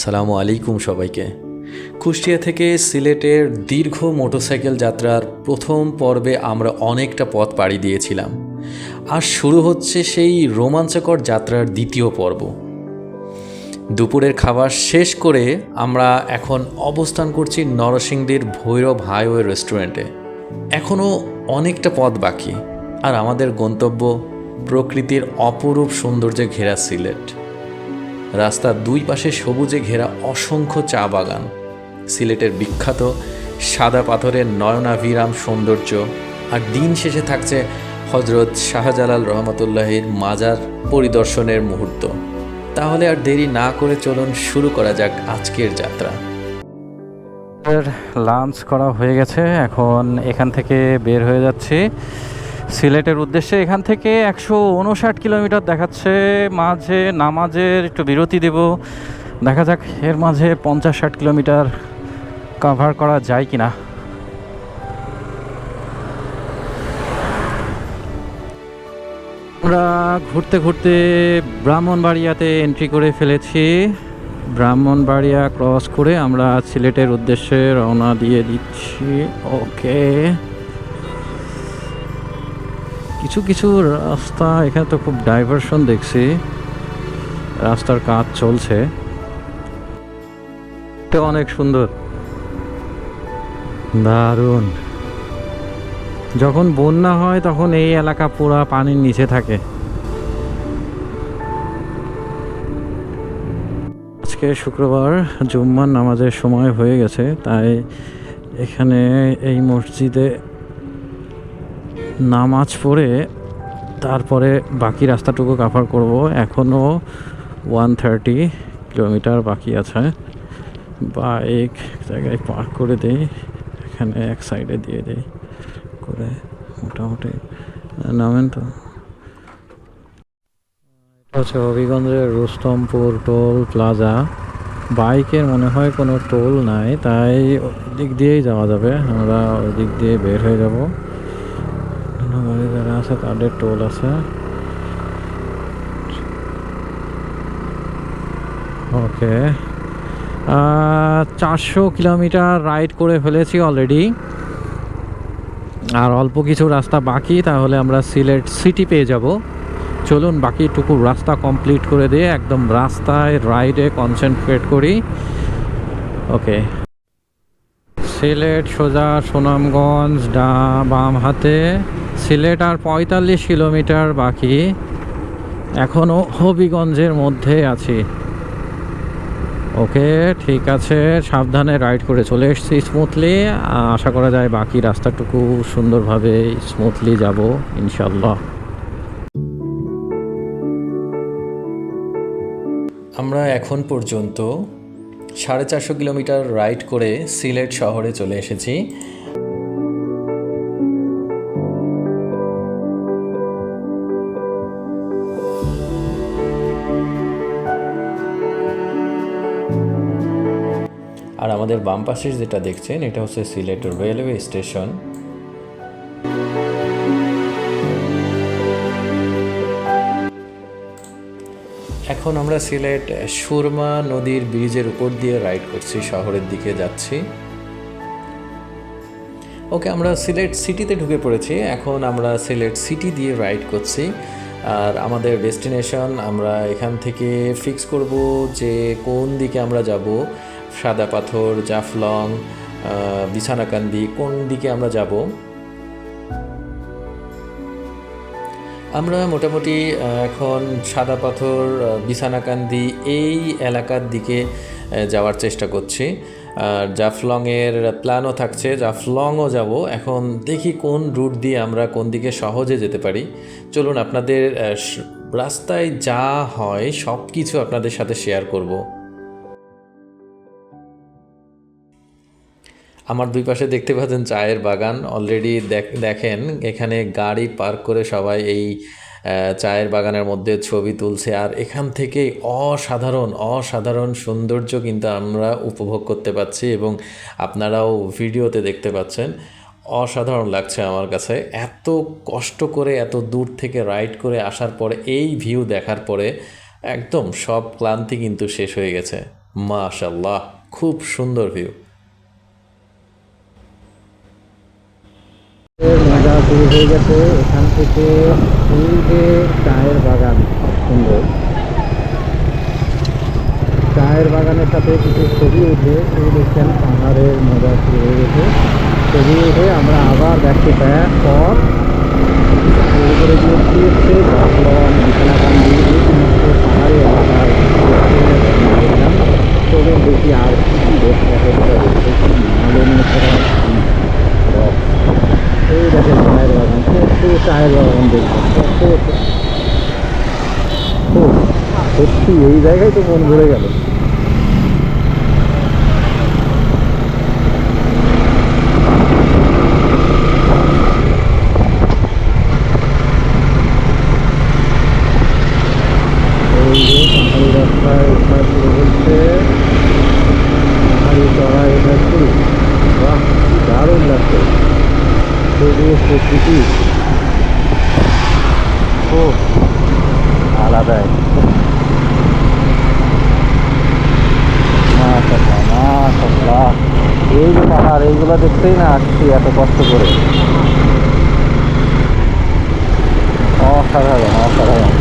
আসসালামু আলাইকুম সবাইকে। কুষ্টিয়া থেকে সিলেটের দীর্ঘ মোটরসাইকেল যাত্রার প্রথম পর্বে আমরা অনেকটা পথ পাড়ি দিয়েছিলাম। আর শুরু হচ্ছে সেই রোমাঞ্চকর যাত্রার দ্বিতীয় পর্ব। দুপুরের খাবার শেষ করে আমরা এখন অবস্থান করছি নরসিংদীর ভৈরব হাইওয়ে রেস্টুরেন্টে। এখনও অনেকটা পথ বাকি, আর আমাদের গন্তব্য প্রকৃতির অপরূপ সৌন্দর্যে ঘেরা সিলেট। রাস্তার দুই পাশে সবুজে ঘেরা অসংখ্য চা বাগান, সিলেটের বিখ্যাত সাদা পাথরের নয়নাভিরাম সৌন্দর্য, আর দিন শেষে থাকছে হজরত শাহজালাল রহমতুল্লাহির মাজার পরিদর্শনের মুহূর্ত। তাহলে আর দেরি না করে চলুন শুরু করা যাক আজকের যাত্রা। লাঞ্চ করা হয়ে গেছে, এখন এখান থেকে বের হয়ে যাচ্ছি সিলেটের উদ্দেশ্যে। এখান থেকে 159 কিলোমিটার দেখাচ্ছে। মাঝে নামাজের একটু বিরতি দেব, দেখা যাক এর মাঝে 50-60 কিলোমিটার কভার করা যায় কিনা। আমরা ঘুরতে ঘুরতে ব্রাহ্মণবাড়িয়াতে এন্ট্রি করে ফেলেছি। ব্রাহ্মণবাড়িয়া ক্রস করে আমরা সিলেটের উদ্দেশ্যে রওনা দিয়ে দিচ্ছি। ওকে, কিছু কিছু রাস্তা এখানে তো খুব ডাইভারশন দেখছি, রাস্তার কাজ চলছে। এটা অনেক সুন্দর, দারুণ। যখন বন্যা হয় তখন এই এলাকা পুরা পানির নিচে থাকে। আজকে শুক্রবার, জুম্মার নামাজের সময় হয়ে গেছে, তাই এখানে এই মসজিদে নামাজ পড়ে তারপরে বাকি রাস্তাটুকু কভার করব। এখনও 130 কিলোমিটার বাকি আছে। বাইক জায়গায় পার্ক করে দেই, এখানে এক সাইডে দিয়ে দেই করে মোটামুটি নামেন তো। এটা হচ্ছে হবিগঞ্জের রুস্তমপুর টোল প্লাজা। বাইকের মনে হয় কোনো টোল নাই, তাই দিক দিয়েই যাওয়া যাবে। আমরা ওই দিক দিয়ে বের হয়ে যাব। গাড়ি যারা আছে তাদের টোল আছে। ওকে, 400 কিলোমিটার রাইড করে ফেলেছি অলরেডি, আর অল্প কিছু রাস্তা বাকি, তাহলে আমরা সিলেট সিটি পেয়ে যাব। চলুন বাকিটুকু রাস্তা কমপ্লিট করে দিয়ে একদম রাস্তায় রাইডে কনসেন্ট্রেট করি। ওকে, সিলেট সোজা সুনামগঞ্জ বাম হাতে। সিলেট আর 45 কিলোমিটার বাকি, এখনও হবিগঞ্জের মধ্যে আছি। ওকে, ঠিক আছে, সাবধানে রাইড করে চলে এসেছি স্মুথলি। আশা করা যায় বাকি রাস্তাটুকু সুন্দরভাবে স্মুথলি যাব ইনশাল্লাহ। আমরা এখন পর্যন্ত 450 কিলোমিটার রাইড করে সিলেট শহরে চলে এসেছি। আর আমাদের বাম পাশে যেটা দেখছেন, এটা হচ্ছে সিলেট রেলওয়ে স্টেশন। এখন আমরা সিলেট সুরমা নদীর ব্রিজের উপর দিয়ে রাইড করছি, শহরের দিকে যাচ্ছি। ওকে, আমরা সিলেট সিটিতে ঢুকে পড়েছি। এখন আমরা সিলেট সিটি দিয়ে রাইড করছি, আর আমাদের ডেস্টিনেশন আমরা এখান থেকে ফিক্স করব যে কোন দিকে আমরা যাব। সাদা পাথর, জাফলং, বিছানাকান্দি, কোন দিকে আমরা যাব। আমরা মোটামুটি এখন সাদা পাথর, বিছানাকান্দি এই এলাকার দিকে যাওয়ার চেষ্টা করছি। আর জাফলংয়ের প্ল্যানও থাকছে, জাফলংও যাব। এখন দেখি কোন রুট দিয়ে আমরা কোন দিকে সহজে যেতে পারি। চলুন আপনাদের রাস্তায় যা হয় সব কিছু আপনাদের সাথে শেয়ার করব। আমার দুই পাশে দেখতে পাচ্ছেন চায়ের বাগান। অলরেডি দেখেন এখানে গাড়ি পার্ক করে সবাই এই চায়ের বাগানের মধ্যে ছবি তুলছে, আর এখান থেকে অসাধারণ সৌন্দর্য কিন্তু আমরা উপভোগ করতে পাচ্ছি, এবং আপনারাও ভিডিওতে দেখতে পাচ্ছেন। অসাধারণ লাগছে আমার কাছে। এত কষ্ট করে এত দূর থেকে রাইড করে আসার পরে এই ভিউ দেখার পরে একদম সব ক্লান্তি কিন্তু শেষ হয়ে গেছে। মাশাল্লাহ, খুব সুন্দর ভিউ। মজা শুরু হয়ে গেছে এখান থেকে। এই যে চায়ের বাগান, খুব সুন্দর চায়ের বাগানের সাথে কিছু ছবি উঠে, এই দেখছেন পাহাড়ের মজা শুরু হয়ে গেছে। ছবি উঠে আমরা আবার দেখতে পাই পথ শুরু করে দিয়েছি হচ্ছে জাফলং, বিছানাকান্দি, এই সমস্ত পাহাড়ি এলাকায় দেখলাম। চলুন দেখি আর কি দেখতে এই দেখেন চায়ের বাগান, কত চায়ের বাগান দেখবেন, কত সত্যি এই জায়গায় তো মন ভরে গেল। এই যে পাহাড়ি রাস্তায় ওঠা শুরু হচ্ছে, পাহাড়ি চড়াই ওঠা শুরু। বাহ, দারুণ লাগছে, সবুজ প্রকৃতি খুব আলাদাই। মাশাআল্লাহ মাশাআল্লাহ, এই যে পাহাড়, এইগুলো দেখতেই না আসছি এত কষ্ট করে। অসাধারণ অসাধারণ।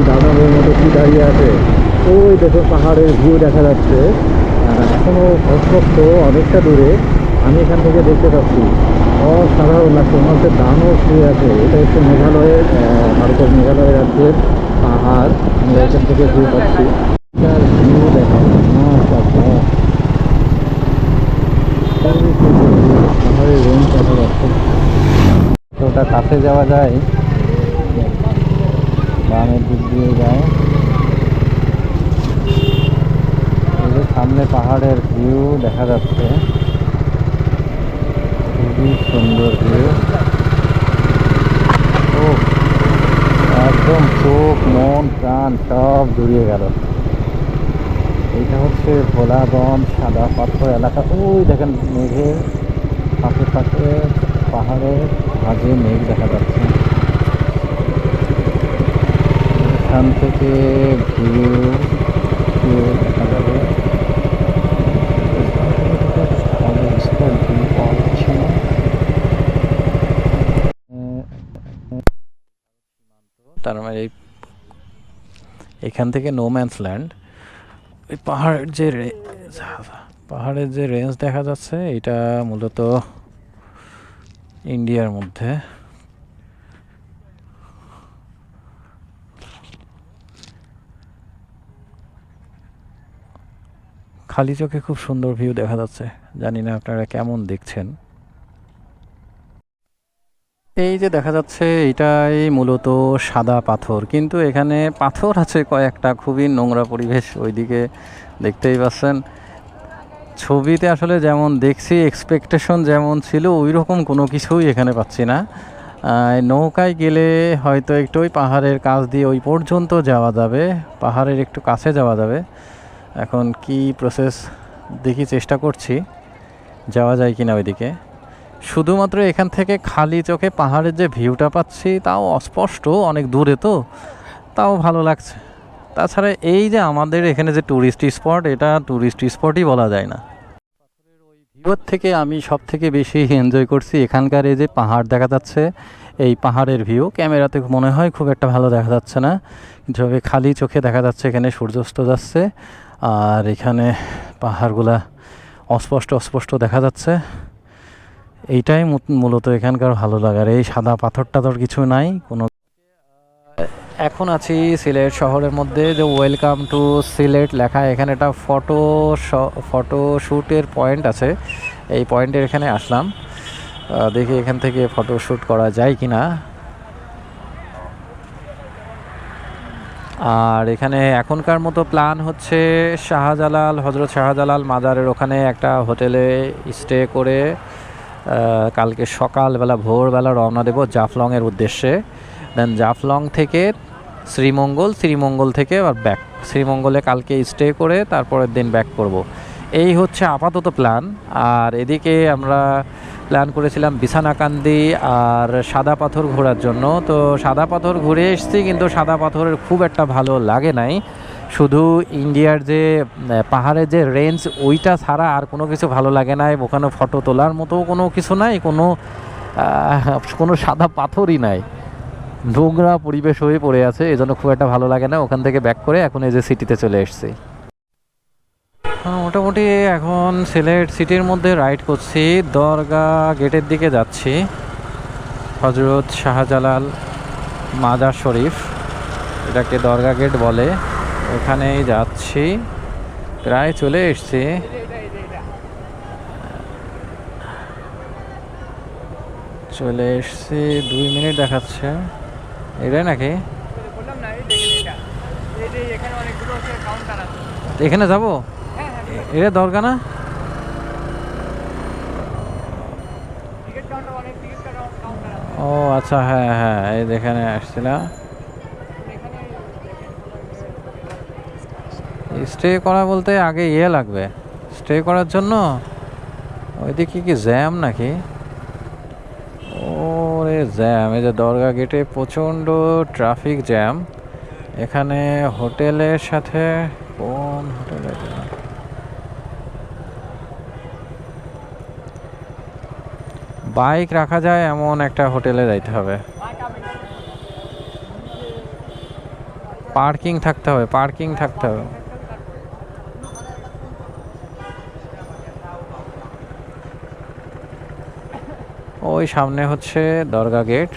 দাদাদের মতো কি দাঁড়িয়ে আছে, ওই দেখুন পাহাড়ের ভিউ দেখা যাচ্ছে। এখনো অস্পষ্ট অনেকটা দূরে, আমি এখান থেকে দেখতে পাচ্ছি। অসাধারণ লাগছে, মনে হচ্ছে দানও শুয়ে আছে। এটা হচ্ছে মেঘালয়ের, ভারতের মেঘালয় রাজ্যের পাহাড়। আমরা এখান থেকে ভিউ পাচ্ছি, তার ভিউ দেখা পাহাড়ের রেঞ্জ দেখা যাচ্ছে। তো ওটা কাছে যাওয়া যায়, বামের দিক দিয়ে যায়। এই যে সামনে পাহাড়ের ভিউ দেখা যাচ্ছে, খুবই সুন্দর ভিউ। ও একদম চোখ মন প্রাণ সব জুড়িয়ে গেল। এইটা হচ্ছে ভোলাগঞ্জ সাদা পাথর এলাকা। ওই দেখেন মেঘের ফাঁকে ফাঁকে পাহাড়ের মাঝে মেঘ দেখা যাচ্ছে। এখান থেকে ভিউ দেখা যাবে। তার মানে এখান থেকে নো ম্যানস ল্যান্ড। ওই পাহাড়ের যে রেঞ্জ দেখা যাচ্ছে, এটা মূলত ইন্ডিয়ার মধ্যে। খালি চোখে খুব সুন্দর ভিউ দেখা যাচ্ছে, জানি না আপনারা কেমন দেখছেন। এই যে দেখা যাচ্ছে এটাই মূলত সাদা পাথর, কিন্তু এখানে পাথর আছে কয়েকটা, খুবই নোংরা পরিবেশ ওইদিকে দেখতেই পাচ্ছেন। ছবিতে আসলে যেমন দেখছি, এক্সপেকটেশন যেমন ছিল ওই রকম কোনো কিছুই এখানে পাচ্ছি না। নৌকায় গেলে হয়তো একটু ওই পাহাড়ের কাছ দিয়ে ওই পর্যন্ত যাওয়া যাবে, পাহাড়ের একটু কাছে যাওয়া যাবে। এখন কি প্রসেস দেখি, চেষ্টা করছি যাওয়া যায় কিনা ওইদিকে। শুধুমাত্র এখান থেকে খালি চোখে পাহাড়ের যে ভিউটা পাচ্ছি, তাও অস্পষ্ট, অনেক দূরে তো, তাও ভালো লাগছে। তাছাড়া এই যে আমাদের এখানে যে ট্যুরিস্ট স্পট, এটা ট্যুরিস্ট স্পটই বলা যায় না। ওই ভিউর থেকে আমি সব থেকে বেশি এনজয় করছি এখানকার এই যে পাহাড় দেখা যাচ্ছে, এই পাহাড়ের ভিউ। ক্যামেরাতে মনে হয় খুব একটা ভালো দেখা যাচ্ছে না, যেভাবে খালি চোখে দেখা যাচ্ছে এখানে সূর্যাস্ত যাচ্ছে, আর এখানে পাহাড়গুলা অস্পষ্ট অস্পষ্ট দেখা যাচ্ছে। এইটাই মূলত এখানকার ভালো লাগার। এই সাদা পাথর টাথর কিছু নাই কোনো। এখন আছি সিলেট শহরের মধ্যে, যে ওয়েলকাম টু সিলেট লেখা, এখানে একটা ফটো শ্যুটের পয়েন্ট আছে। এই পয়েন্টের এখানে আসলাম, দেখি এখান থেকে ফটো শ্যুট করা যায় কি না। আর এখানে এখনকার মতো প্ল্যান হচ্ছে হজরত শাহজালাল মাজারের ওখানে একটা হোটেলে স্টে করে কালকে সকালবেলা ভোরবেলা রওনা দেব জাফলংয়ের উদ্দেশ্যে। দেন জাফলং থেকে শ্রীমঙ্গল থেকে আবার ব্যাক। শ্রীমঙ্গলে কালকে স্টে করে তারপরের দিন ব্যাক করব। এই হচ্ছে আপাতত প্ল্যান। আর এদিকে আমরা প্ল্যান করেছিলাম বিছানাকান্দি আর সাদা পাথর ঘোরার জন্য। তো সাদা পাথর ঘুরে এসেছি, কিন্তু সাদা পাথরের খুব একটা ভালো লাগে নাই। শুধু ইন্ডিয়ার যে পাহাড়ের যে রেঞ্জ ওইটা ছাড়া আর কোনো কিছু ভালো লাগে না। ওখানে ফটো তোলার মতো কোনো কিছু নাই, কোনো সাদা পাথরই নাই, নোংরা পরিবেশ হয়ে পড়ে আছে, এজন্য খুব একটা ভালো লাগে না। ওখান থেকে ব্যাক করে এখন এই যে সিটিতে চলে এসেছি। মোটামুটি এখন সিলেট সিটির মধ্যে রাইড করছি, দরগা গেটের দিকে যাচ্ছি। হজরত শাহজালাল মাজার শরীফ, এটাকে দরগা গেট বলে, ওখানেই যাচ্ছি। প্রায় চলে এসছি। চলে এসছি, 2 মিনিট দেখাচ্ছে। এটাই নাকি? এখানে যাবো? এটা দরগা না? ও আচ্ছা, হ্যাঁ হ্যাঁ, এই যেখানে আসছিলাম। স্টে করা বলতে আগে লাগবে স্টে করার জন্য। ওইদিকে কি জ্যাম নাকি? ওরে জ্যাম! এই যে দরগা গেটে প্রচণ্ড ট্রাফিক জ্যাম। এখানে হোটেলের সাথে, কোন হোটেলে, বাইক রাখা যায় এমন একটা হোটেলে যাইতে হবে। পার্কিং থাকতে হবে। ওই সামনে হচ্ছে দরগা গেট।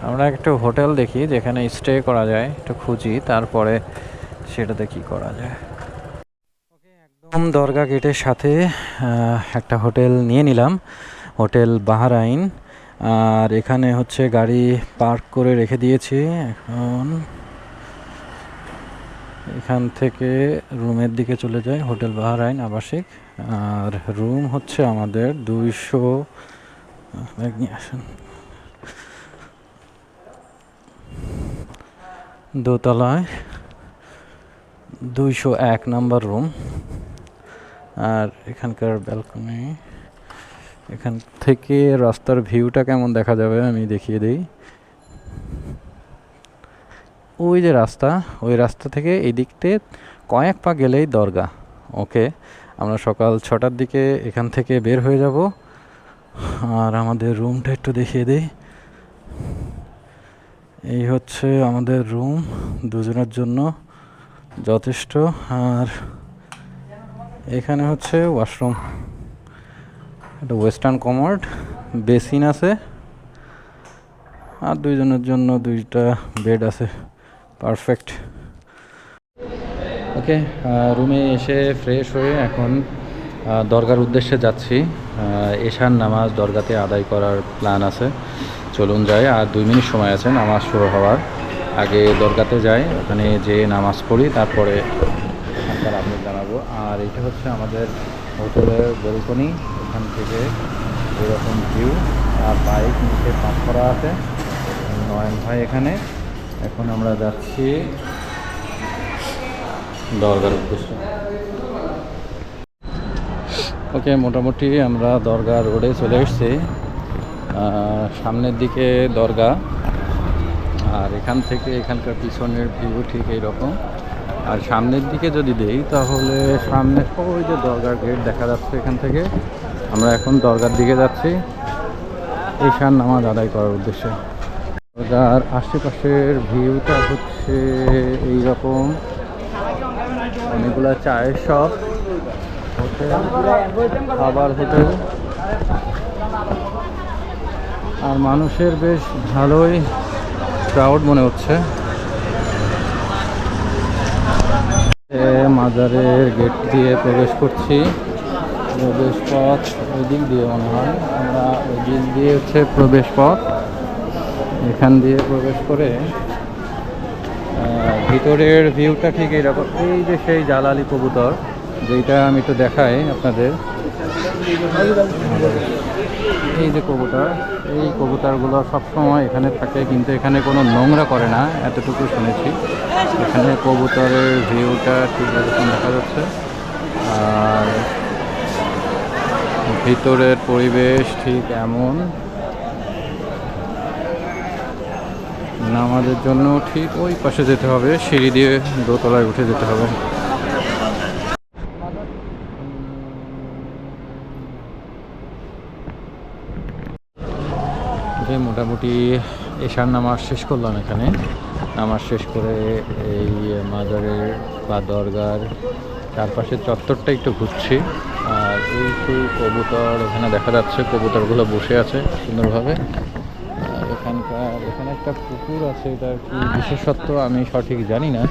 আমরা একটু হোটেল দেখি যেখানে স্টে করা যায়, একটু খুঁজি, তারপরে সেটাতে কি করা যায়। একদম দরগা গেটের সাথে একটা হোটেল নিয়ে নিলাম, হোটেল বাহরাইন। আর এখানে হচ্ছে গাড়ি পার্ক করে রেখে দিয়েছি। এখন এখান থেকে রুমের দিকে চলে যায়, হোটেল বাহরাইন আবাসিক। আর রুম হচ্ছে আমাদের 200, দোতলায় 201 নম্বর রুম। আর এখানকার ব্যালকনি, এখান থেকে রাস্তার ভিউটা কেমন দেখা যাবে আমি দেখিয়ে দিই। ওই যে রাস্তা, ওই রাস্তা থেকে এই দিকতে কয়েক পা গেলেই দরগা। ওকে, আমরা সকাল 6টার দিকে এখান থেকে বের হয়ে যাব। আর আমাদের রুমটা একটু দেখিয়ে দিই। এই হচ্ছে আমাদের রুম, দুজনের জন্য যথেষ্ট। আর এখানে হচ্ছে ওয়াশরুম, একটা ওয়েস্টার্ন কমোড, বেসিন আছে, আর দুইজনের জন্য 2টা বেড আছে। পারফেক্ট। ওকে, রুমে এসে ফ্রেশ হয়ে এখন দরগার উদ্দেশ্যে যাচ্ছি। এশার নামাজ দরগাতে আদায় করার প্ল্যান আছে, চলুন যাই। আর 2 মিনিট সময় আছে নামাজ শুরু হওয়ার আগে। দরগাতে যাই, ওখানে যে নামাজ পড়ি, তারপরে এখানকার আপনি জানাবো। আর এটা হচ্ছে আমাদের হোটেলের ব্যালকনি, এখান থেকে এরকম ভিউ। আর বাইক নিচে পাম্প করা আছে, নয়ন ভাই এখানে। এখন আমরা যাচ্ছি দরগার উদ্দেশ্যে। ওকে, মোটামুটি আমরা দরগা রোডে চলে এসেছি। সামনের দিকে দরগা, আর এখান থেকে এখানকার পিছনের ভিউ ঠিক এইরকম। আর সামনের দিকে যদি দেই তাহলে সামনে ওই যে দরগার গেট দেখা যাচ্ছে। এখান থেকে আমরা এখন দরগার দিকে যাচ্ছি ঈশান নামাজ আদায় করার উদ্দেশ্যে। দরগার আশেপাশের ভিউটা হচ্ছে এইরকম, অনেকগুলো চায়ের শপ, হোটেল, খাবার হোটেল। আর মানুষের বেশ ভালোই ক্রাউড মনে হচ্ছে। মাজারের গেট দিয়ে প্রবেশ করছি, প্রবেশ পথ ওই দিক দিয়ে মনে হয়। আমরা ওই দিক দিয়ে হচ্ছে প্রবেশ পথ, এখান দিয়ে প্রবেশ করে ভিতরের ভিউটা ঠিক এইরকম। এই যে সেই জালালি কবুতর, যেটা আমি একটু দেখাই আপনাদের। এই যে কবুতর, এই কবুতরগুলো সবসময় এখানে থাকে, কিন্তু এখানে কোনো নোংরা করে না এতটুকু শুনেছি। এখানে কবুতরের ভিউটা ঠিক এরকম দেখা যাচ্ছে। আর ভিতরের পরিবেশ ঠিক এমন। নামাজের জন্য ঠিক ওই পাশে যেতে হবে, সিঁড়ি দিয়ে দোতলায় উঠে যেতে হবে। যে মোটামুটি এশার নামাজ শেষ করলাম এখানে। নামাজ শেষ করে এই মাজারের বা দরগার চারপাশের চত্বরটা একটু ঘুরছি। আর এই সেই কবুতর এখানে দেখা যাচ্ছে, কবুতরগুলো বসে আছে সুন্দরভাবে। আর এখানে একটা পুকুর আছে, এটার কি বিশেষত্ব আমি সঠিক জানি না।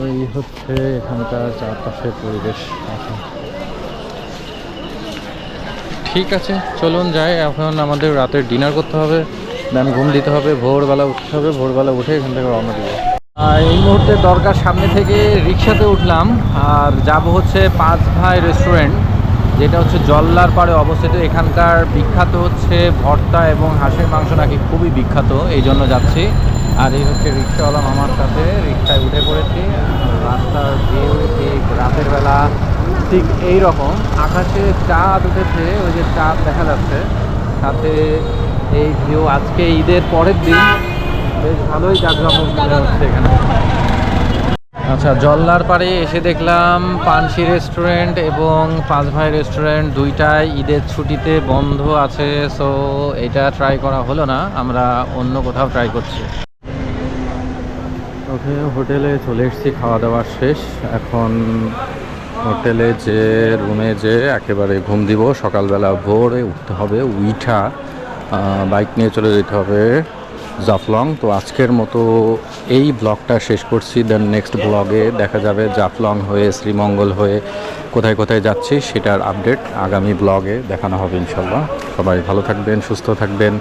এই হচ্ছে এখানকার চারপাশের পরিবেশ। আচ্ছা, ঠিক আছে, চলুন যাই। এখন আমাদের রাতের ডিনার করতে হবে, দেন ঘুম দিতে হবে, ভোরবেলা উঠতে হবে। ভোরবেলা উঠে এখান থেকে রওনা দিব। এই মুহূর্তে দরগার সামনে থেকে রিক্সাতে উঠলাম আর যাব হচ্ছে পাঁচ ভাই রেস্টুরেন্ট, যেটা হচ্ছে জল্লার পাড়ে অবস্থিত। এখানকার বিখ্যাত হচ্ছে ভর্তা এবং হাঁসের মাংস নাকি খুবই বিখ্যাত, এই জন্য যাচ্ছি। আর এই হচ্ছে রিক্সাওয়ালা মামার সাথে, রিক্সায় উঠে পড়েছি। রাস্তার ভিউ ঠিক রাতের বেলা ঠিক এই রকম। আকাশে চাঁদ উঠেছে, ওই যে চাঁদ দেখা যাচ্ছে, সাথে এই ভিউ। আজকে ঈদের পরের দিন, বেশ ভালোই জাঁকজমক মনে হচ্ছে এখানে। আচ্ছা, জল্লার পাড়ে এসে দেখলাম পানসি রেস্টুরেন্ট এবং পাঁচ ভাই রেস্টুরেন্ট দুইটাই ঈদের ছুটিতে বন্ধ আছে। সো এটা ট্রাই করা হলো না, আমরা অন্য কোথাও ট্রাই করছি। ওকে, হোটেলে চলে এসেছি, খাওয়া দাওয়া শেষ। এখন হোটেলে যে রুমে যে একেবারে ঘুম দিব। সকালবেলা ভোরে উঠতে হবে, উইঠা বাইক নিয়ে চলে যেতে হবে জাফলং। তো আজকের মতো এই ব্লগটা শেষ করছি। দেন নেক্সট ব্লগে দেখা যাবে জাফলং হয়ে শ্রীমঙ্গল হয়ে কোথায় কোথায় যাচ্ছি সেটার আপডেট আগামী ব্লগে দেখানো হবে ইনশাল্লাহ। সবাই ভালো থাকবেন, সুস্থ থাকবেন।